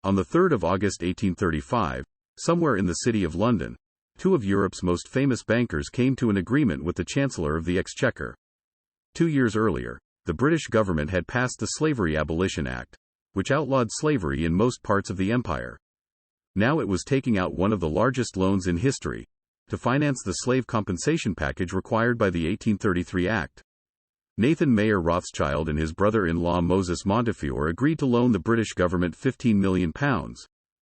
On the 3rd of August 1835, somewhere in the city of London, two of Europe's most famous bankers came to an agreement with the Chancellor of the Exchequer. 2 years earlier, the British government had passed the Slavery Abolition Act, which outlawed slavery in most parts of the empire. Now it was taking out one of the largest loans in history to finance the slave compensation package required by the 1833 Act. Nathan Mayer Rothschild and his brother-in-law Moses Montefiore agreed to loan the British government £15 million,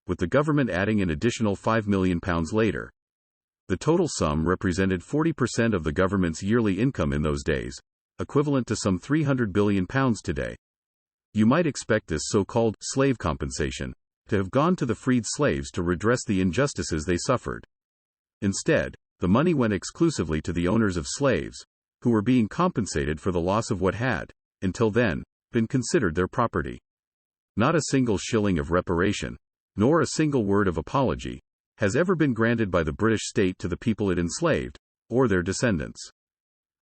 with the government adding an additional £5 million later. The total sum represented 40% of the government's yearly income in those days, equivalent to some £300 billion today. You might expect this so-called slave compensation to have gone to the freed slaves to redress the injustices they suffered. Instead, the money went exclusively to the owners of slaves, who were being compensated for the loss of what had, until then, been considered their property. Not a single shilling of reparation, nor a single word of apology, has ever been granted by the British state to the people it enslaved, or their descendants.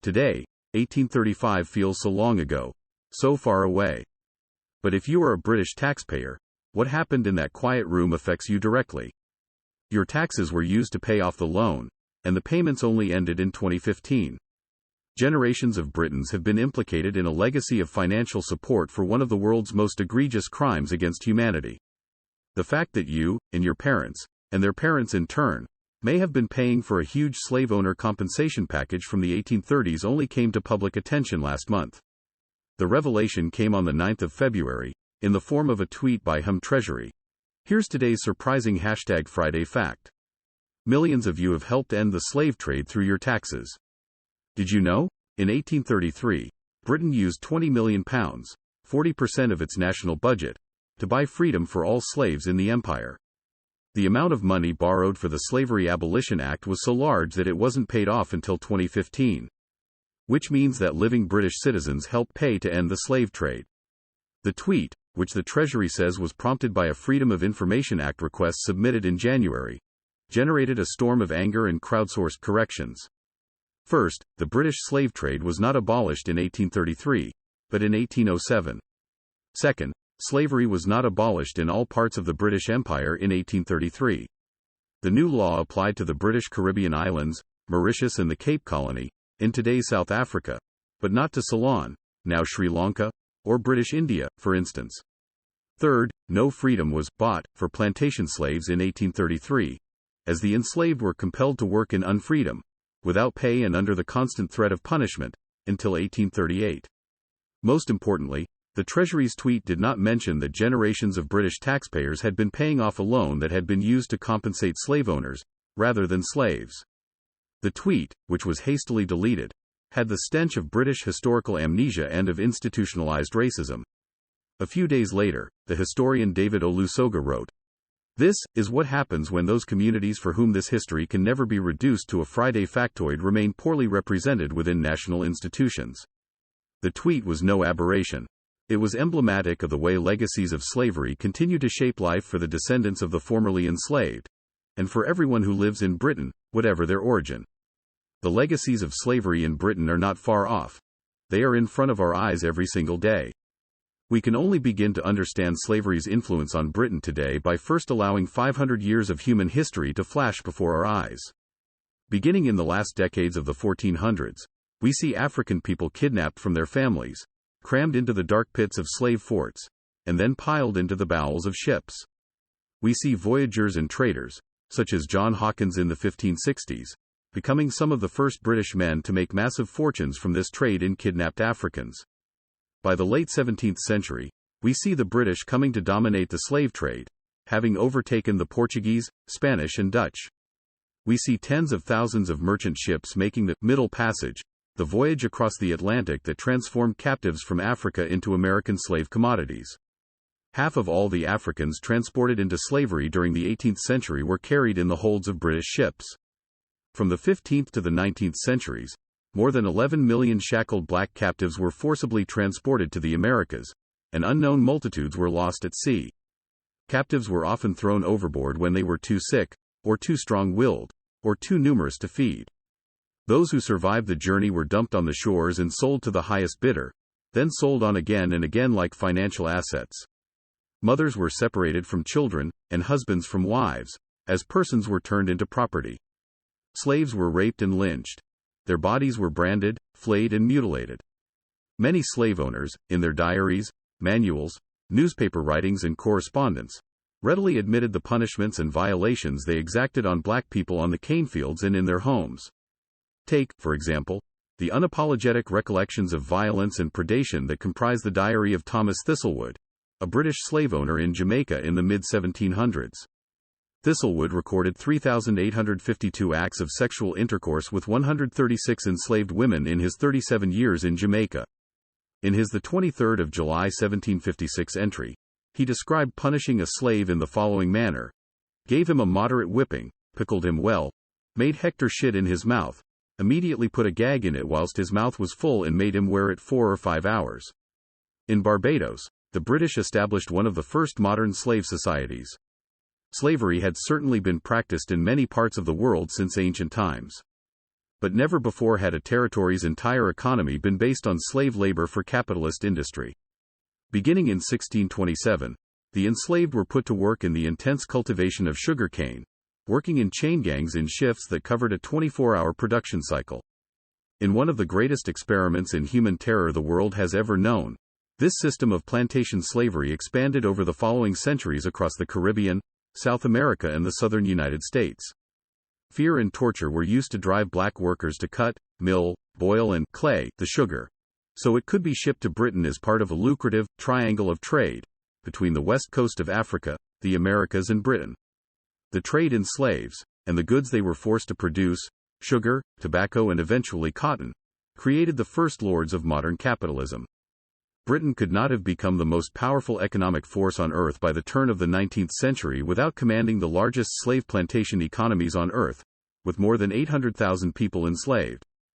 Today, 1835 feels so long ago, so far away. But if you are a British taxpayer, what happened in that quiet room affects you directly. Your taxes were used to pay off the loan, and the payments only ended in 2015. Generations of Britons have been implicated in a legacy of financial support for one of the world's most egregious crimes against humanity. The fact that you, and your parents, and their parents in turn, may have been paying for a huge slave owner compensation package from the 1830s only came to public attention last month. The revelation came on the 9th of February, in the form of a tweet by Home Treasury. Here's today's surprising #Friday fact. Millions of you have helped end the slave trade through your taxes. Did you know? In 1833, Britain used £20 million, 40% of its national budget, to buy freedom for all slaves in the empire. The amount of money borrowed for the Slavery Abolition Act was so large that it wasn't paid off until 2015. Which means that living British citizens helped pay to end the slave trade. The tweet, which the Treasury says was prompted by a Freedom of Information Act request submitted in January, generated a storm of anger and crowdsourced corrections. First, the British slave trade was not abolished in 1833, but in 1807. Second, slavery was not abolished in all parts of the British Empire in 1833. The new law applied to the British Caribbean islands, Mauritius and the Cape Colony, in today's South Africa, but not to Ceylon, now Sri Lanka, or British India, for instance. Third, no freedom was bought for plantation slaves in 1833, as the enslaved were compelled to work in unfreedom, without pay and under the constant threat of punishment, until 1838. Most importantly, the Treasury's tweet did not mention that generations of British taxpayers had been paying off a loan that had been used to compensate slave owners, rather than slaves. The tweet, which was hastily deleted, had the stench of British historical amnesia and of institutionalized racism. A few days later, the historian David Olusoga wrote, "This is what happens when those communities for whom this history can never be reduced to a Friday factoid remain poorly represented within national institutions." The tweet was no aberration. It was emblematic of the way legacies of slavery continue to shape life for the descendants of the formerly enslaved, and for everyone who lives in Britain, whatever their origin. The legacies of slavery in Britain are not far off. They are in front of our eyes every single day. We can only begin to understand slavery's influence on Britain today by first allowing 500 years of human history to flash before our eyes. Beginning in the last decades of the 1400s, we see African people kidnapped from their families, crammed into the dark pits of slave forts, and then piled into the bowels of ships. We see voyagers and traders, such as John Hawkins in the 1560s, becoming some of the first British men to make massive fortunes from this trade in kidnapped Africans. By the late 17th century, we see the British coming to dominate the slave trade, having overtaken the Portuguese, Spanish and Dutch. We see tens of thousands of merchant ships making the Middle Passage, the voyage across the Atlantic that transformed captives from Africa into American slave commodities. Half of all the Africans transported into slavery during the 18th century were carried in the holds of British ships. From the 15th to the 19th centuries, more than 11 million shackled black captives were forcibly transported to the Americas, and unknown multitudes were lost at sea. Captives were often thrown overboard when they were too sick, or too strong-willed, or too numerous to feed. Those who survived the journey were dumped on the shores and sold to the highest bidder, then sold on again and again like financial assets. Mothers were separated from children, and husbands from wives, as persons were turned into property. Slaves were raped and lynched. Their bodies were branded, flayed and mutilated. Many slave owners, in their diaries, manuals, newspaper writings and correspondence, readily admitted the punishments and violations they exacted on black people on the cane fields and in their homes. Take, for example, the unapologetic recollections of violence and predation that comprise the diary of Thomas Thistlewood, a British slave owner in Jamaica in the mid-1700s. Thistlewood recorded 3,852 acts of sexual intercourse with 136 enslaved women in his 37 years in Jamaica. In his 23 July 1756 entry, he described punishing a slave in the following manner: gave him a moderate whipping, pickled him well, made Hector shit in his mouth, immediately put a gag in it whilst his mouth was full and made him wear it 4 or 5 hours. In Barbados, the British established one of the first modern slave societies. Slavery had certainly been practiced in many parts of the world since ancient times. But never before had a territory's entire economy been based on slave labor for capitalist industry. Beginning in 1627, the enslaved were put to work in the intense cultivation of sugar cane, working in chain gangs in shifts that covered a 24-hour production cycle. In one of the greatest experiments in human terror the world has ever known, this system of plantation slavery expanded over the following centuries across the Caribbean, South America and the southern United States. Fear and torture were used to drive black workers to cut, mill, boil and clay the sugar, so it could be shipped to Britain as part of a lucrative triangle of trade between the west coast of Africa, the Americas and Britain. The trade in slaves, and the goods they were forced to produce, sugar, tobacco and eventually cotton, created the first lords of modern capitalism. Britain could not have become the most powerful economic force on earth by the turn of the 19th century without commanding the largest slave plantation economies on earth, with more than 800,000 people enslaved.